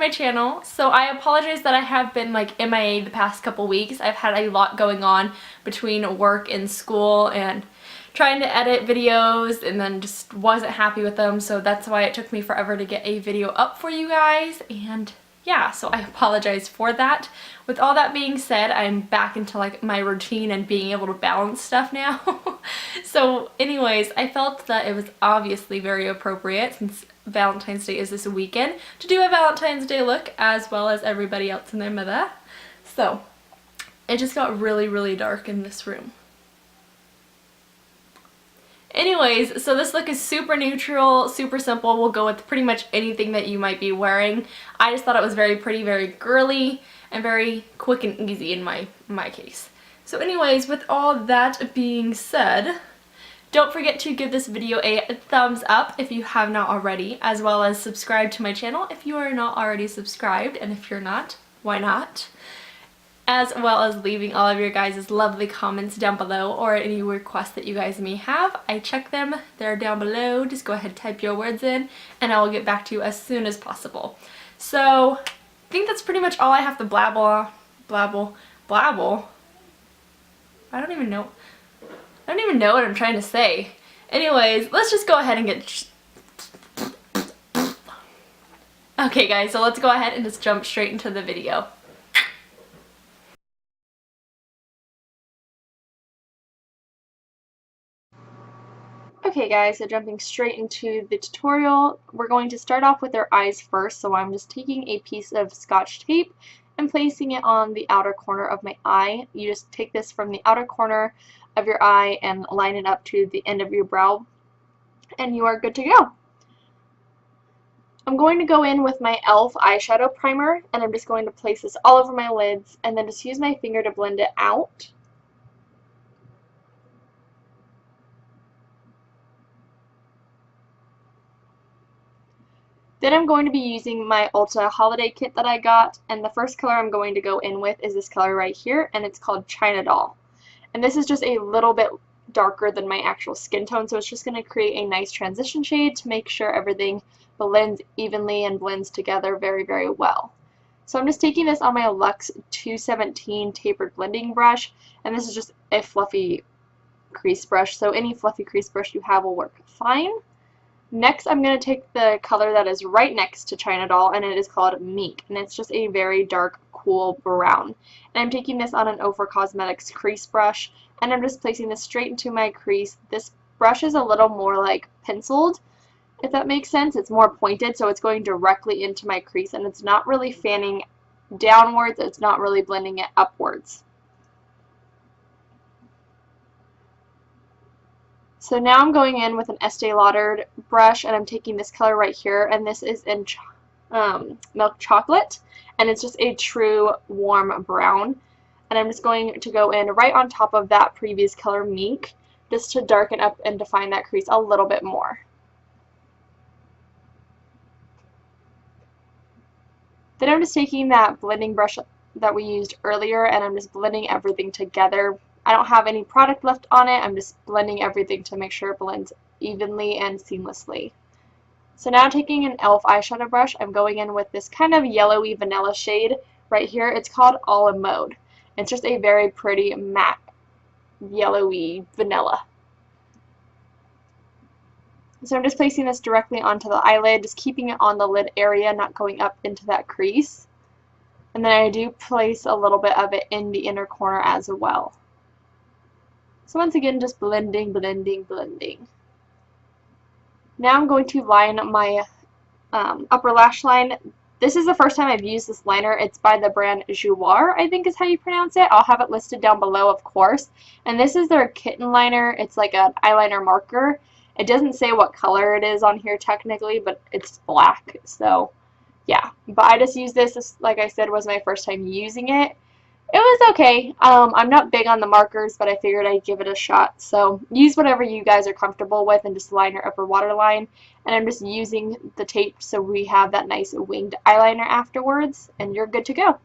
my channel. So I apologize that I have been like MIA the past couple weeks. I've had a lot going on between work and school and trying to edit videos and then just wasn't happy with them, so that's why it took me forever to get a video up for you guys. And yeah, so I apologize for that. With all that being said, I'm back into like my routine and being able to balance stuff now. So anyways, I felt that it was obviously very appropriate, since Valentine's Day is this weekend, to do a Valentine's Day look as well as everybody else in their mother. So it just got really, really dark in this room. Anyways, so this look is super neutral, super simple. We'll go with pretty much anything that you might be wearing. I just thought it was very pretty, very girly, and very quick and easy in my case. So anyways, with all that being said, don't forget to give this video a thumbs up if you have not already, as well as subscribe to my channel if you are not already subscribed, and if you're not, why not? As well as leaving all of your guys' lovely comments down below, or any requests that you guys may have. I check them, they're down below. Just go ahead and type your words in and I will get back to you as soon as possible. So I think that's pretty much all I have to blabble. I don't even know what I'm trying to say. Anyways, let's just go ahead and get okay guys, so let's go ahead and just jump straight into the video. Okay guys, so jumping straight into the tutorial, we're going to start off with our eyes first. So I'm just taking a piece of Scotch tape and placing it on the outer corner of my eye. You just take this from the outer corner of your eye and line it up to the end of your brow, and you are good to go. I'm going to go in with my e.l.f. eyeshadow primer, and I'm just going to place this all over my lids and then just use my finger to blend it out. Then I'm going to be using my Ulta holiday kit that I got, and the first color I'm going to go in with is this color right here, and it's called China Doll. And this is just a little bit darker than my actual skin tone, so it's just going to create a nice transition shade to make sure everything blends evenly and blends together very, very well. So I'm just taking this on my Luxe 217 tapered blending brush, and this is just a fluffy crease brush, so any fluffy crease brush you have will work fine. Next, I'm going to take the color that is right next to China Doll, and it is called Mink, and it's just a very dark, cool brown. And I'm taking this on an Ofra Cosmetics crease brush, and I'm just placing this straight into my crease. This brush is a little more like penciled, if that makes sense. It's more pointed, so it's going directly into my crease, and it's not really fanning downwards, it's not really blending it upwards. So now I'm going in with an Estee Lauder brush, and I'm taking this color right here, and this is in Milk Chocolate, and it's just a true warm brown. And I'm just going to go in right on top of that previous color, Mink, just to darken up and define that crease a little bit more. Then I'm just taking that blending brush that we used earlier, and I'm just blending everything together. I don't have any product left on it. I'm just blending everything to make sure it blends evenly and seamlessly. So now taking an e.l.f. eyeshadow brush, I'm going in with this kind of yellowy vanilla shade right here. It's called All in Mode. It's just a very pretty matte yellowy vanilla. So I'm just placing this directly onto the eyelid, just keeping it on the lid area, not going up into that crease. And then I do place a little bit of it in the inner corner as well. So once again, just blending, blending, blending. Now I'm going to line my upper lash line. This is the first time I've used this liner. It's by the brand Jouer, I think is how you pronounce it. I'll have it listed down below, of course. And this is their kitten liner. It's like an eyeliner marker. It doesn't say what color it is on here technically, but it's black. So yeah, but I just used this, like I said, was my first time using it. It was okay. I'm not big on the markers, but I figured I'd give it a shot. So use whatever you guys are comfortable with and just line your upper waterline. And I'm just using the tape so we have that nice winged eyeliner afterwards, and you're good to go.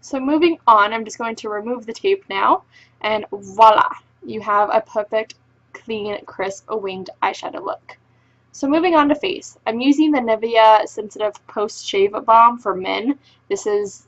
So moving on, I'm just going to remove the tape now, and voila, you have a perfect, clean, crisp, winged eyeshadow look. So moving on to face, I'm using the Nivea Sensitive Post-Shave Balm for men. This is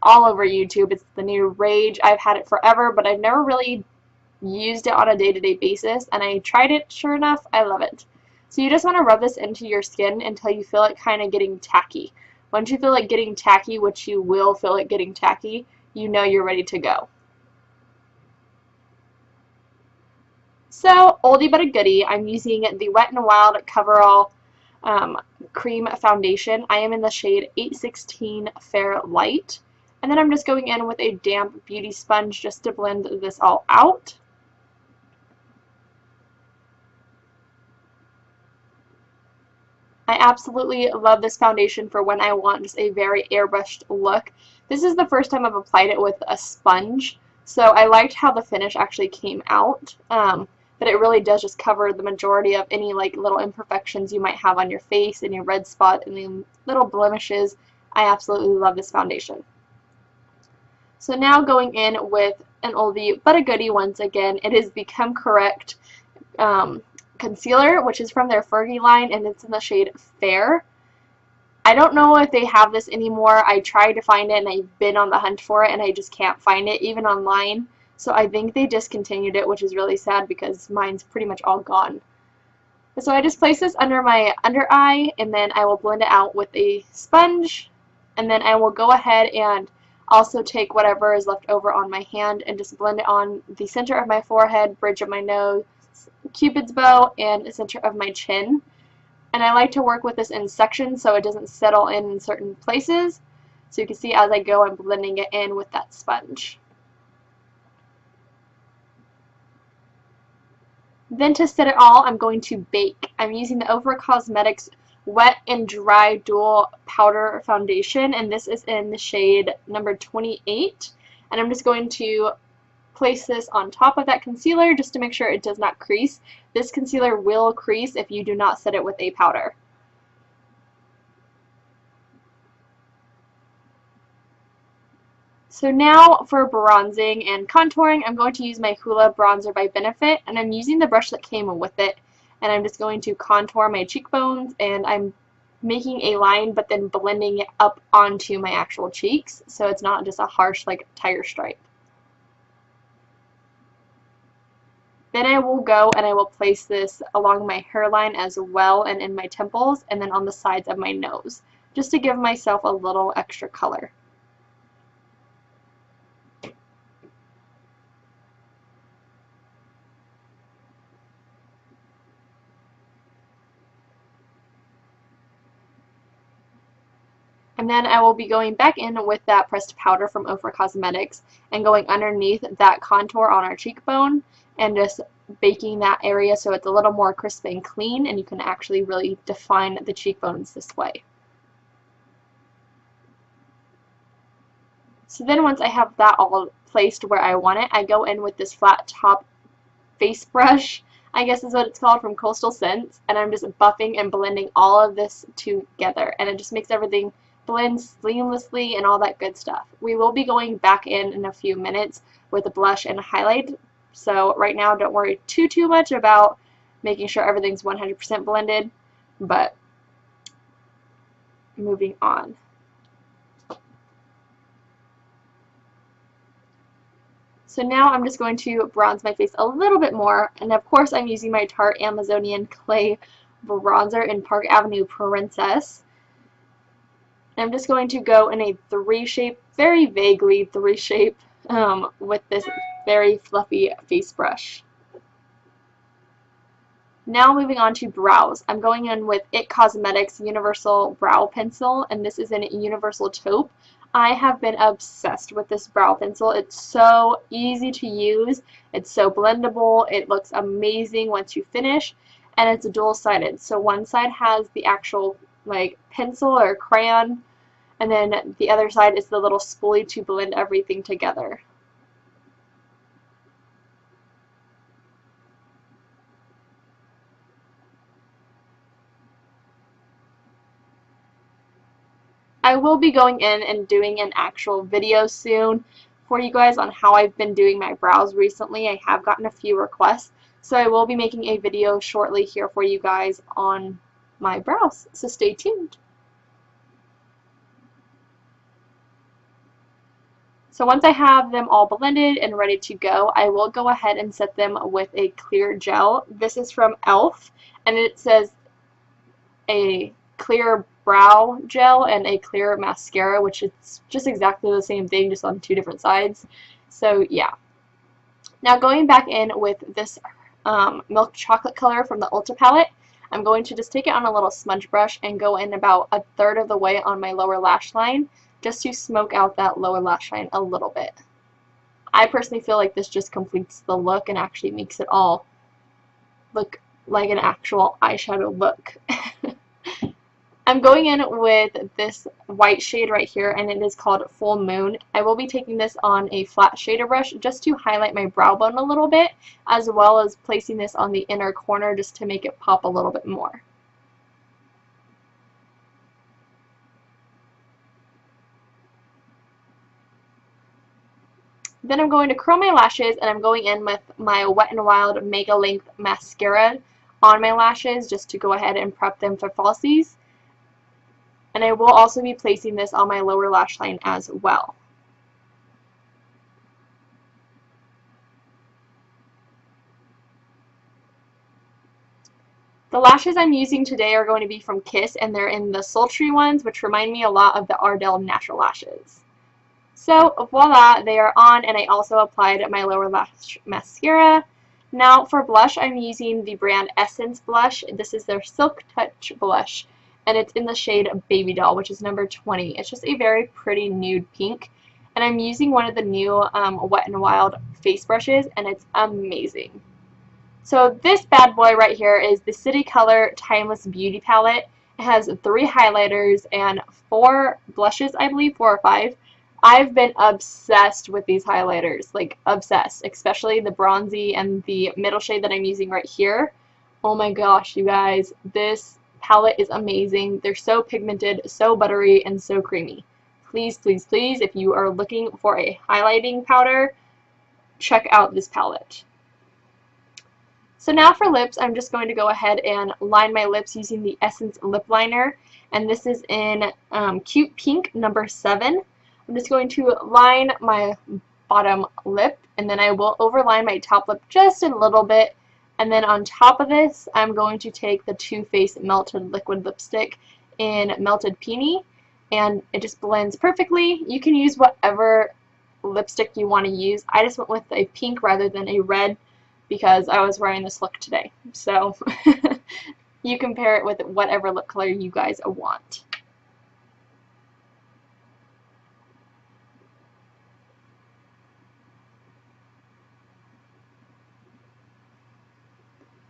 all over YouTube. It's the new rage. I've had it forever, but I've never really used it on a day-to-day basis, and I tried it. Sure enough, I love it. So you just want to rub this into your skin until you feel it kind of getting tacky. Once you feel it getting tacky, which you will feel it getting tacky, you know you're ready to go. So, oldie but a goodie, I'm using the Wet n Wild Coverall Cream Foundation. I am in the shade 816 Fair Light. And then I'm just going in with a damp beauty sponge just to blend this all out. I absolutely love this foundation for when I want just a very airbrushed look. This is the first time I've applied it with a sponge, so I liked how the finish actually came out, but it really does just cover the majority of any like little imperfections you might have on your face and your red spot and the little blemishes. I absolutely love this foundation. So now going in with an oldie but a goodie once again, it is the Come Correct concealer, which is from their Fergie line, and it's in the shade Fair. I don't know if they have this anymore. I tried to find it and I've been on the hunt for it and I just can't find it even online. So I think they discontinued it, which is really sad because mine's pretty much all gone. So I just place this under my under eye and then I will blend it out with a sponge, and then I will go ahead and also take whatever is left over on my hand and just blend it on the center of my forehead, bridge of my nose, Cupid's bow, and the center of my chin. And I like to work with this in sections so it doesn't settle in certain places. So you can see as I go, I'm blending it in with that sponge. Then to set it all, I'm going to bake. I'm using the Ofra Cosmetics Wet and Dry Dual Powder Foundation, and this is in the shade number 28. And I'm just going to place this on top of that concealer just to make sure it does not crease. This concealer will crease if you do not set it with a powder. So now for bronzing and contouring, I'm going to use my Hoola Bronzer by Benefit, and I'm using the brush that came with it, and I'm just going to contour my cheekbones, and I'm making a line but then blending it up onto my actual cheeks so it's not just a harsh like tire stripe. Then I will go and I will place this along my hairline as well and in my temples and then on the sides of my nose, just to give myself a little extra color. And then I will be going back in with that pressed powder from Ofra Cosmetics and going underneath that contour on our cheekbone and just baking that area so it's a little more crisp and clean, and you can actually really define the cheekbones this way. So then once I have that all placed where I want it, I go in with this flat top face brush, I guess is what it's called, from Coastal Scents, and I'm just buffing and blending all of this together, and it just makes everything blend seamlessly and all that good stuff. We will be going back in a few minutes with a blush and a highlight, so right now don't worry too much about making sure everything's 100% blended, but moving on. So now I'm just going to bronze my face a little bit more, and of course I'm using my Tarte Amazonian Clay Bronzer in Park Avenue Princess. I'm just going to go in a 3 shape, very vaguely 3 shape, with this very fluffy face brush. Now moving on to brows. I'm going in with IT Cosmetics Universal Brow Pencil, and this is in Universal Taupe. I have been obsessed with this brow pencil. It's so easy to use, it's so blendable, it looks amazing once you finish, and it's dual-sided. So one side has the actual like pencil or crayon, and then the other side is the little spoolie to blend everything together. I will be going in and doing an actual video soon for you guys on how I've been doing my brows recently. I have gotten a few requests, so I will be making a video shortly here for you guys on my brows, so stay tuned. So once I have them all blended and ready to go, I will go ahead and set them with a clear gel. This is from e.l.f. and it says a clear brow gel and a clear mascara, which is just exactly the same thing, just on two different sides. So yeah. Now going back in with this milk chocolate color from the Ulta palette, I'm going to just take it on a little smudge brush and go in about a third of the way on my lower lash line, just to smoke out that lower lash line a little bit. I personally feel like this just completes the look and actually makes it all look like an actual eyeshadow look. I'm going in with this white shade right here, and it is called Full Moon. I will be taking this on a flat shader brush just to highlight my brow bone a little bit, as well as placing this on the inner corner just to make it pop a little bit more. Then I'm going to curl my lashes, and I'm going in with my Wet n Wild Mega Length Mascara on my lashes just to go ahead and prep them for falsies. And I will also be placing this on my lower lash line as well. The lashes I'm using today are going to be from Kiss, and they're in the sultry ones, which remind me a lot of the Ardell Natural Lashes. So voila, they are on, and I also applied my lower lash mascara. Now for blush, I'm using the brand Essence blush. This is their Silk Touch blush, and it's in the shade Baby Doll, which is number 20. It's just a very pretty nude pink, and I'm using one of the new Wet n Wild face brushes, and it's amazing. So this bad boy right here is the City Color Timeless Beauty Palette. It has 3 highlighters and 4 blushes, I believe, 4 or 5. I've been obsessed with these highlighters, like obsessed, especially the bronzy and the middle shade that I'm using right here. Oh my gosh, you guys, this palette is amazing. They're so pigmented, so buttery, and so creamy. Please, please, please, if you are looking for a highlighting powder, check out this palette. So now for lips, I'm just going to go ahead and line my lips using the Essence Lip Liner, and this is in Cute Pink number 7. I'm just going to line my bottom lip, and then I will overline my top lip just a little bit, and then on top of this I'm going to take the Too Faced Melted Liquid Lipstick in Melted Peony, and it just blends perfectly. You can use whatever lipstick you want to use. I just went with a pink rather than a red because I was wearing this look today, so you can pair it with whatever lip color you guys want.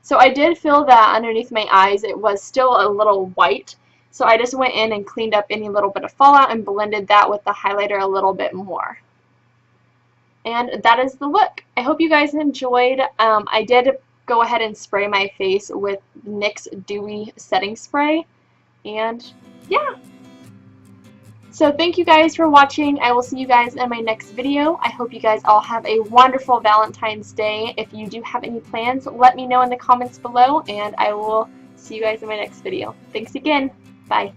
So I did feel that underneath my eyes it was still a little white, so I just went in and cleaned up any little bit of fallout and blended that with the highlighter a little bit more. And that is the look. I hope you guys enjoyed. I did go ahead and spray my face with NYX Dewy Setting Spray, and yeah. So thank you guys for watching. I will see you guys in my next video. I hope you guys all have a wonderful Valentine's Day. If you do have any plans, let me know in the comments below, and I will see you guys in my next video. Thanks again. Bye.